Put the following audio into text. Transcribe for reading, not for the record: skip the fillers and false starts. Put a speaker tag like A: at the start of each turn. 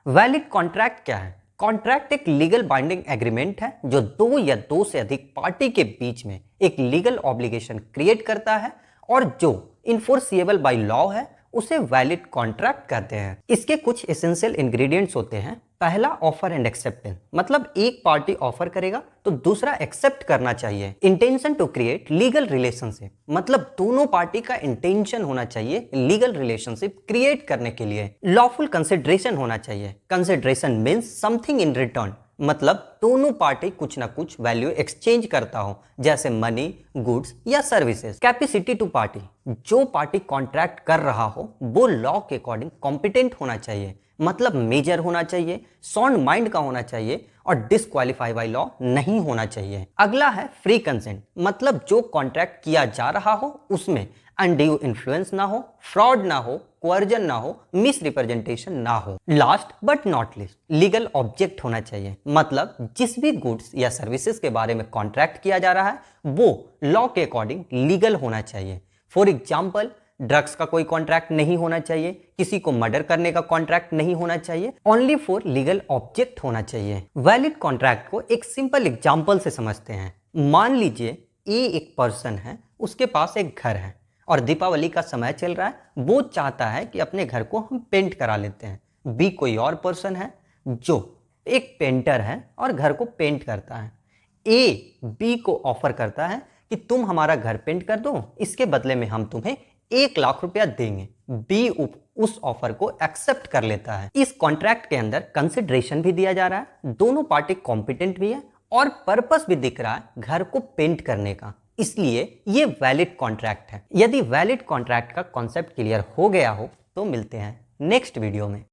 A: Valid contract क्या है? Contract एक लीगल बाइंडिंग एग्रीमेंट है जो दो या दो से अधिक पार्टी के बीच में एक लीगल ऑब्लिगेशन क्रिएट करता है और जो इन्फोर्सिएबल बाय लॉ है उसे वैलिड कॉन्ट्रैक्ट कहते हैं। इसके कुछ एसेंशियल इंग्रेडिएंट्स होते हैं। पहला, ऑफर एंड एक्सेप्टेंस, मतलब एक पार्टी ऑफर करेगा तो दूसरा एक्सेप्ट करना चाहिए। Intention to create legal relationship, मतलब दोनों पार्टी का इंटेंशन होना चाहिए लीगल रिलेशनशिप क्रिएट करने के लिए। लॉफुल कंसिडरेशन होना चाहिए। Consideration means something in return, मतलब दोनों पार्टी कुछ ना कुछ वैल्यू एक्सचेंज करता हो, जैसे मनी, गुड्स या सर्विसेज। कैपेसिटी टू पार्टी, जो पार्टी कॉन्ट्रैक्ट कर रहा हो वो लॉ के अकॉर्डिंग कॉम्पिटेंट होना चाहिए, मतलब मेजर होना चाहिए, साउंड माइंड का होना चाहिए और डिस्क्वालीफाई बाय लॉ नहीं होना चाहिए। अगला है फ्री कंसेंट, मतलब जो कॉन्ट्रैक्ट किया जा रहा हो उसमें अनड्यू इन्फ्लुएंस ना हो, फ्रॉड ना हो, कोअर्जन ना हो, मिस रिप्रेजेंटेशन ना हो। Last but not list, legal object होना चाहिए, मतलब जिस भी गुड्स या सर्विसेज के बारे में कॉन्ट्रैक्ट किया जा रहा है वो लॉ के अकॉर्डिंग लीगल होना चाहिए। फॉर एग्जाम्पल, ड्रग्स का कोई कॉन्ट्रैक्ट नहीं होना चाहिए, किसी को मर्डर करने का कॉन्ट्रैक्ट नहीं होना चाहिए, ओनली फॉर लीगल ऑब्जेक्ट होना चाहिए। वैलिड कॉन्ट्रैक्ट को एक सिंपल एग्जाम्पल से समझते हैं। मान लीजिए ए एक पर्सन है, उसके पास एक घर है और दीपावली का समय चल रहा है, वो चाहता है कि अपने घर को हम पेंट करा लेते हैं। बी कोई और पर्सन है जो एक पेंटर है और घर को पेंट करता है। ए बी को ऑफर करता है कि तुम हमारा घर पेंट कर दो, इसके बदले में हम तुम्हें 1 लाख रुपया देंगे। बी उस ऑफर को एक्सेप्ट कर लेता है। इस कॉन्ट्रैक्ट के अंदर कंसिडरेशन भी दिया जा रहा है, दोनों पार्टी कॉम्पिटेंट भी है और पर्पस भी दिख रहा है घर को पेंट करने का, इसलिए ये वैलिड कॉन्ट्रैक्ट है। यदि वैलिड कॉन्ट्रैक्ट का कॉन्सेप्ट क्लियर हो गया हो तो मिलते हैं नेक्स्ट वीडियो में।